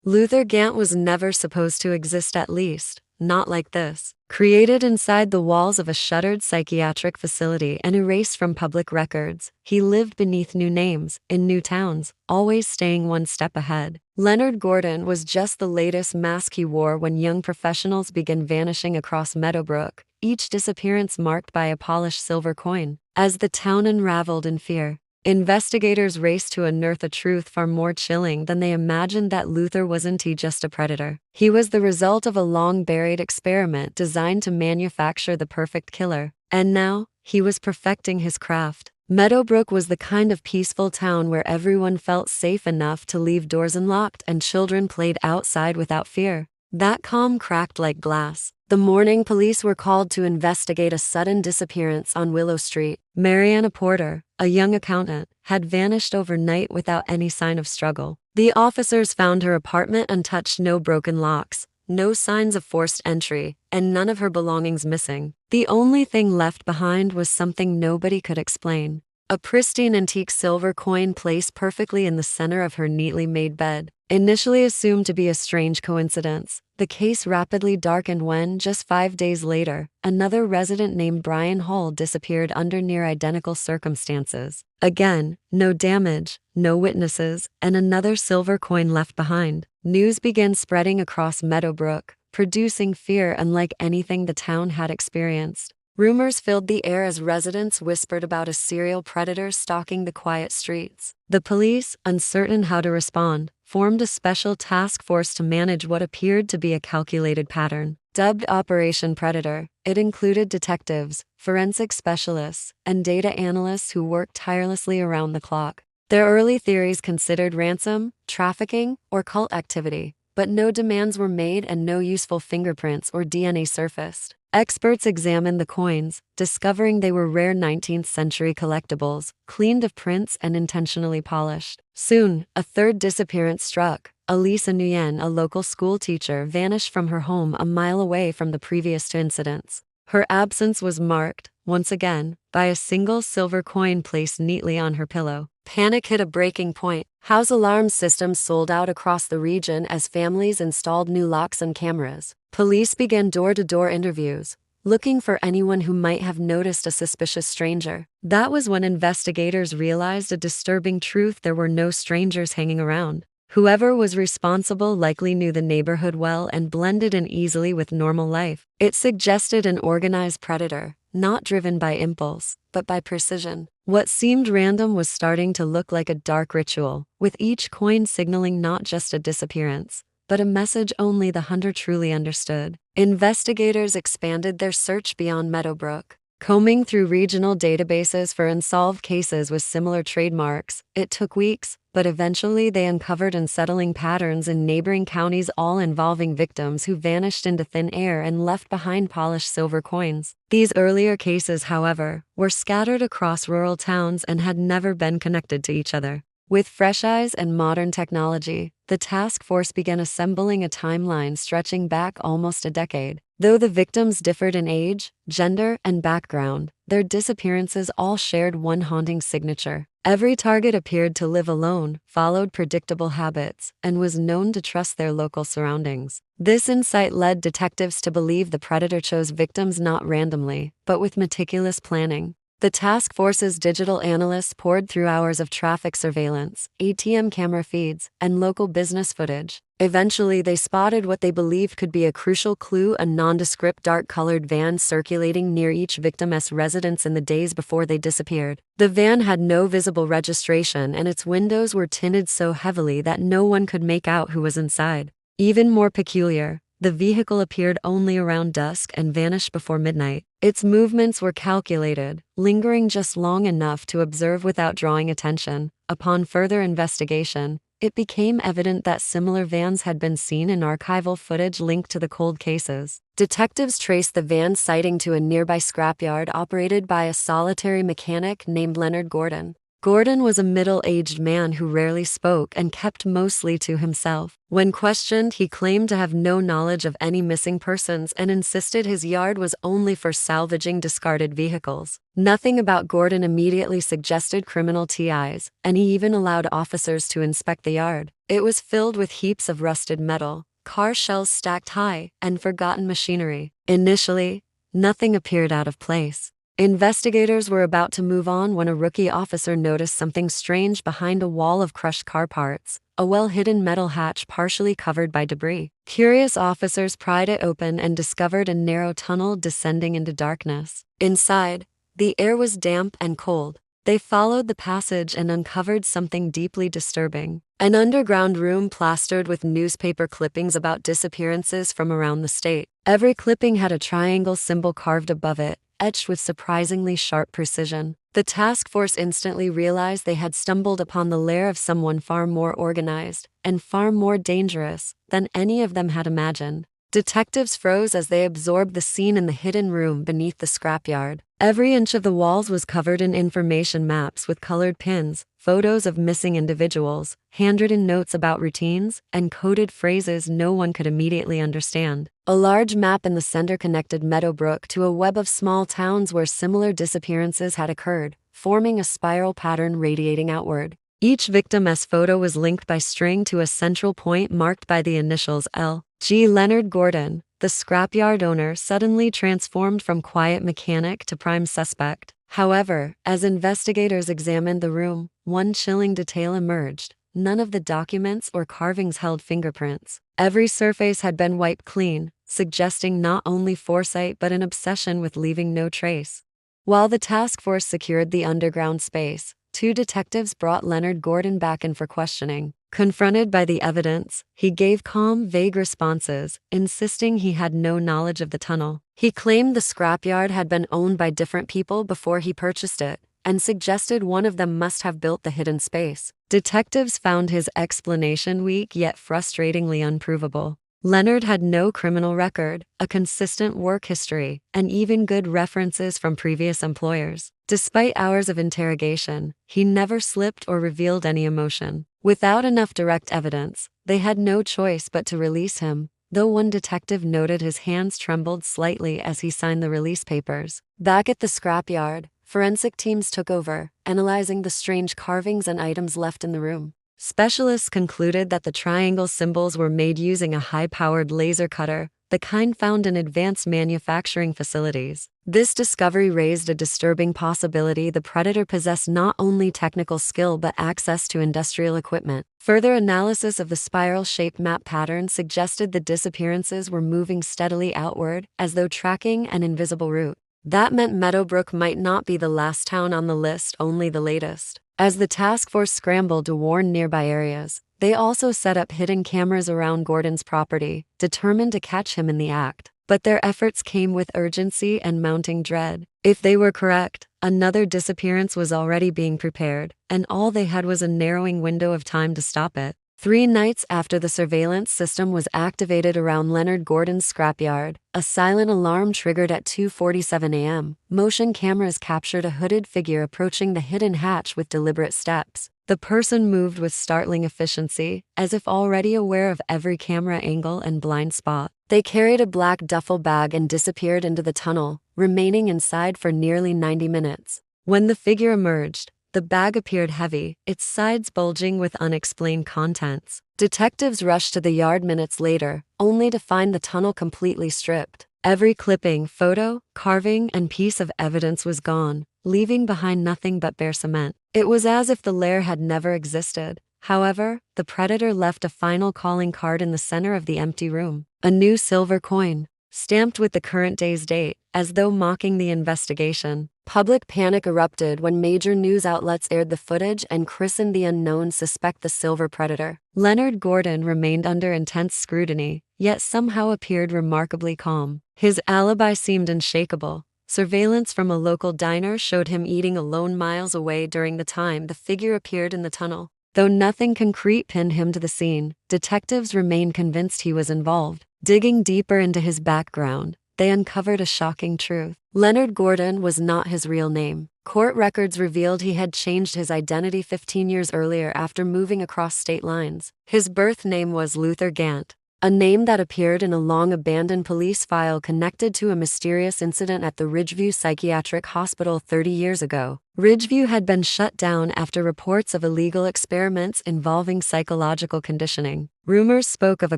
Luther Gant was never supposed to exist, at least, not like this. Created inside the walls of a shuttered psychiatric facility and erased from public records, he lived beneath new names, in new towns, always staying one step ahead. Leonard Gordon was just the latest mask he wore when young professionals began vanishing across Meadowbrook, each disappearance marked by a polished silver coin. As the town unraveled in fear, investigators raced to unearth a truth far more chilling than they imagined: that Luther wasn't just a predator. He was the result of a long-buried experiment designed to manufacture the perfect killer. And now, he was perfecting his craft. Meadowbrook was the kind of peaceful town where everyone felt safe enough to leave doors unlocked and children played outside without fear. That calm cracked like glass the morning police were called to investigate a sudden disappearance on Willow Street. Mariana Porter, a young accountant, had vanished overnight without any sign of struggle. The officers found her apartment untouched, no broken locks, no signs of forced entry, and none of her belongings missing. The only thing left behind was something nobody could explain: a pristine antique silver coin placed perfectly in the center of her neatly made bed. Initially assumed to be a strange coincidence, the case rapidly darkened when, just 5 days later, another resident named Brian Hull disappeared under near identical circumstances. Again, no damage, no witnesses, and another silver coin left behind. News began spreading across Meadowbrook, producing fear unlike anything the town had experienced. Rumors filled the air as residents whispered about a serial predator stalking the quiet streets. The police, uncertain how to respond, formed a special task force to manage what appeared to be a calculated pattern. Dubbed Operation Predator, it included detectives, forensic specialists, and data analysts who worked tirelessly around the clock. Their early theories considered ransom, trafficking, or cult activity, but no demands were made and no useful fingerprints or DNA surfaced. Experts examined the coins, discovering they were rare 19th-century collectibles, cleaned of prints and intentionally polished. Soon, a third disappearance struck. Elisa Nguyen, a local school teacher, vanished from her home a mile away from the previous two incidents. Her absence was marked, once again, by a single silver coin placed neatly on her pillow. Panic hit a breaking point. House alarm systems sold out across the region as families installed new locks and cameras. Police began door-to-door interviews, looking for anyone who might have noticed a suspicious stranger. That was when investigators realized a disturbing truth: there were no strangers hanging around. Whoever was responsible likely knew the neighborhood well and blended in easily with normal life. It suggested an organized predator, not driven by impulse, but by precision. What seemed random was starting to look like a dark ritual, with each coin signaling not just a disappearance, but a message only the hunter truly understood. Investigators expanded their search beyond Meadowbrook. Combing through regional databases for unsolved cases with similar trademarks, it took weeks, but eventually they uncovered unsettling patterns in neighboring counties, all involving victims who vanished into thin air and left behind polished silver coins. These earlier cases, however, were scattered across rural towns and had never been connected to each other. With fresh eyes and modern technology, the task force began assembling a timeline stretching back almost a decade. Though the victims differed in age, gender, and background, their disappearances all shared one haunting signature. Every target appeared to live alone, followed predictable habits, and was known to trust their local surroundings. This insight led detectives to believe the predator chose victims not randomly, but with meticulous planning. The task force's digital analysts pored through hours of traffic surveillance, ATM camera feeds, and local business footage. Eventually, they spotted what they believed could be a crucial clue: a nondescript dark-colored van circulating near each victim's residence in the days before they disappeared. The van had no visible registration, and its windows were tinted so heavily that no one could make out who was inside. Even more peculiar, the vehicle appeared only around dusk and vanished before midnight. Its movements were calculated, lingering just long enough to observe without drawing attention. Upon further investigation, it became evident that similar vans had been seen in archival footage linked to the cold cases. Detectives traced the van's sighting to a nearby scrapyard operated by a solitary mechanic named Leonard Gordon. Gordon was a middle-aged man who rarely spoke and kept mostly to himself. When questioned, he claimed to have no knowledge of any missing persons and insisted his yard was only for salvaging discarded vehicles. Nothing about Gordon immediately suggested criminal TIs, and he even allowed officers to inspect the yard. It was filled with heaps of rusted metal, car shells stacked high, and forgotten machinery. Initially, nothing appeared out of place. Investigators were about to move on when a rookie officer noticed something strange behind a wall of crushed car parts, a well-hidden metal hatch partially covered by debris. Curious officers pried it open and discovered a narrow tunnel descending into darkness. Inside, the air was damp and cold. They followed the passage and uncovered something deeply disturbing. An underground room plastered with newspaper clippings about disappearances from around the state. Every clipping had a triangle symbol carved above it, etched with surprisingly sharp precision. The task force instantly realized they had stumbled upon the lair of someone far more organized and far more dangerous than any of them had imagined. Detectives froze as they absorbed the scene in the hidden room beneath the scrapyard. Every inch of the walls was covered in information maps with colored pins, photos of missing individuals, handwritten notes about routines, and coded phrases no one could immediately understand. A large map in the center connected Meadowbrook to a web of small towns where similar disappearances had occurred, forming a spiral pattern radiating outward. Each victim's photo was linked by string to a central point marked by the initials L. G. Leonard Gordon, the scrapyard owner, suddenly transformed from quiet mechanic to prime suspect. However, as investigators examined the room, one chilling detail emerged. None of the documents or carvings held fingerprints. Every surface had been wiped clean, suggesting not only foresight but an obsession with leaving no trace. While the task force secured the underground space, 2 detectives brought Leonard Gordon back in for questioning. Confronted by the evidence, he gave calm, vague responses, insisting he had no knowledge of the tunnel. He claimed the scrapyard had been owned by different people before he purchased it, and suggested one of them must have built the hidden space. Detectives found his explanation weak yet frustratingly unprovable. Leonard had no criminal record, a consistent work history, and even good references from previous employers. Despite hours of interrogation, he never slipped or revealed any emotion. Without enough direct evidence, they had no choice but to release him, though one detective noted his hands trembled slightly as he signed the release papers. Back at the scrapyard, forensic teams took over, analyzing the strange carvings and items left in the room. Specialists concluded that the triangle symbols were made using a high-powered laser cutter, the kind found in advanced manufacturing facilities. This discovery raised a disturbing possibility the predator possessed not only technical skill but access to industrial equipment. Further analysis of the spiral-shaped map pattern suggested the disappearances were moving steadily outward, as though tracking an invisible route. That meant Meadowbrook might not be the last town on the list, only the latest. As the task force scrambled to warn nearby areas, they also set up hidden cameras around Gordon's property, determined to catch him in the act. But their efforts came with urgency and mounting dread. If they were correct, another disappearance was already being prepared, and all they had was a narrowing window of time to stop it. 3 nights after the surveillance system was activated around Leonard Gordon's scrapyard, a silent alarm triggered at 2:47 a.m. Motion cameras captured a hooded figure approaching the hidden hatch with deliberate steps. The person moved with startling efficiency, as if already aware of every camera angle and blind spot. They carried a black duffel bag and disappeared into the tunnel, remaining inside for nearly 90 minutes. When the figure emerged, the bag appeared heavy, its sides bulging with unexplained contents. Detectives rushed to the yard minutes later, only to find the tunnel completely stripped. Every clipping, photo, carving, and piece of evidence was gone, leaving behind nothing but bare cement. It was as if the lair had never existed. However, the predator left a final calling card in the center of the empty room. A new silver coin, stamped with the current day's date, as though mocking the investigation. Public panic erupted when major news outlets aired the footage and christened the unknown suspect the silver predator. Leonard Gordon remained under intense scrutiny, yet somehow appeared remarkably calm. His alibi seemed unshakable. Surveillance from a local diner showed him eating alone miles away during the time the figure appeared in the tunnel. Though nothing concrete pinned him to the scene, detectives remained convinced he was involved. Digging deeper into his background, they uncovered a shocking truth. Leonard Gordon was not his real name. Court records revealed he had changed his identity 15 years earlier after moving across state lines. His birth name was Luther Gant, a name that appeared in a long-abandoned police file connected to a mysterious incident at the Ridgeview Psychiatric Hospital 30 years ago. Ridgeview had been shut down after reports of illegal experiments involving psychological conditioning. Rumors spoke of a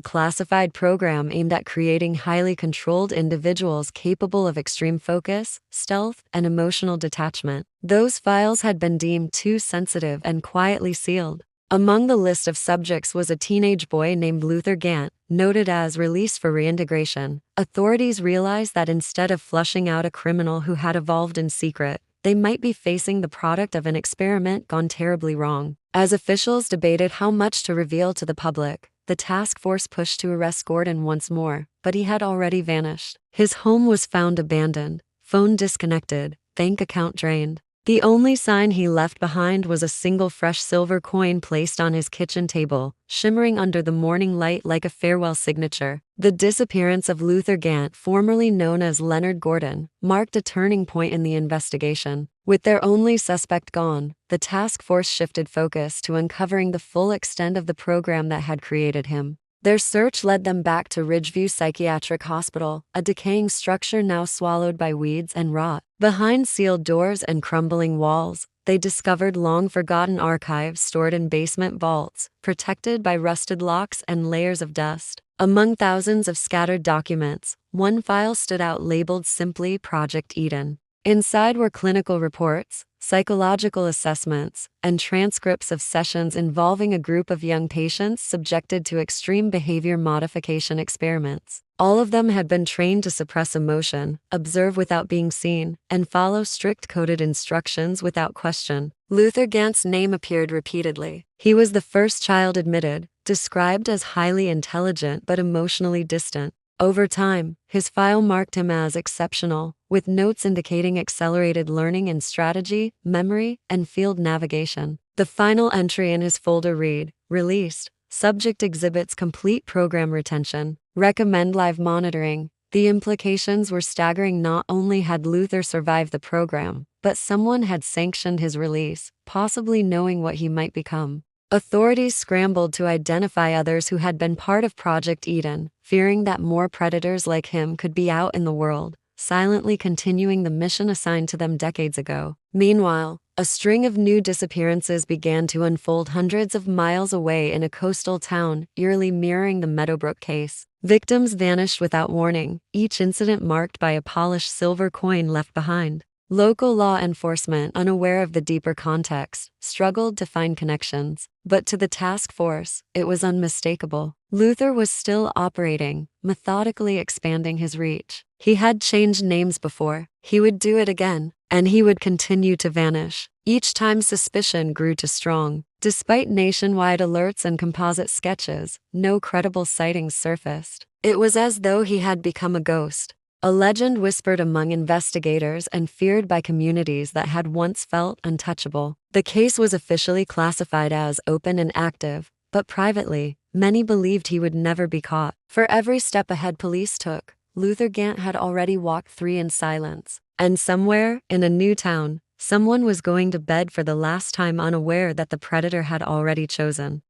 classified program aimed at creating highly controlled individuals capable of extreme focus, stealth, and emotional detachment. Those files had been deemed too sensitive and quietly sealed. Among the list of subjects was a teenage boy named Luther Gant, noted as released for reintegration. Authorities realized that instead of flushing out a criminal who had evolved in secret, they might be facing the product of an experiment gone terribly wrong. As officials debated how much to reveal to the public, the task force pushed to arrest Gordon once more, but he had already vanished. His home was found abandoned, phone disconnected, bank account drained. The only sign he left behind was a single fresh silver coin placed on his kitchen table, shimmering under the morning light like a farewell signature. The disappearance of Luther Gant, formerly known as Leonard Gordon, marked a turning point in the investigation. With their only suspect gone, the task force shifted focus to uncovering the full extent of the program that had created him. Their search led them back to Ridgeview Psychiatric Hospital, a decaying structure now swallowed by weeds and rot. Behind sealed doors and crumbling walls, they discovered long-forgotten archives stored in basement vaults, protected by rusted locks and layers of dust. Among thousands of scattered documents, one file stood out labeled simply Project Eden. Inside were clinical reports, psychological assessments, and transcripts of sessions involving a group of young patients subjected to extreme behavior modification experiments. All of them had been trained to suppress emotion, observe without being seen, and follow strict coded instructions without question. Luther Gant's name appeared repeatedly. He was the first child admitted, described as highly intelligent but emotionally distant. Over time, his file marked him as exceptional, with notes indicating accelerated learning in strategy, memory, and field navigation. The final entry in his folder read, "Released. Subject exhibits complete program retention. Recommend live monitoring." The implications were staggering. Not only had Luther survived the program, but someone had sanctioned his release, possibly knowing what he might become. Authorities scrambled to identify others who had been part of Project Eden, fearing that more predators like him could be out in the world, silently continuing the mission assigned to them decades ago. Meanwhile, a string of new disappearances began to unfold hundreds of miles away in a coastal town, eerily mirroring the Meadowbrook case. Victims vanished without warning, each incident marked by a polished silver coin left behind. Local law enforcement, unaware of the deeper context, struggled to find connections. But to the task force, it was unmistakable. Luther was still operating, methodically expanding his reach. He had changed names before. He would do it again, and he would continue to vanish. Each time suspicion grew too strong. Despite nationwide alerts and composite sketches, no credible sightings surfaced. It was as though he had become a ghost. A legend whispered among investigators and feared by communities that had once felt untouchable. The case was officially classified as open and active, but privately, many believed he would never be caught. For every step ahead police took, Luther Gant had already walked 3 in silence. And somewhere, in a new town, someone was going to bed for the last time, unaware that the predator had already chosen.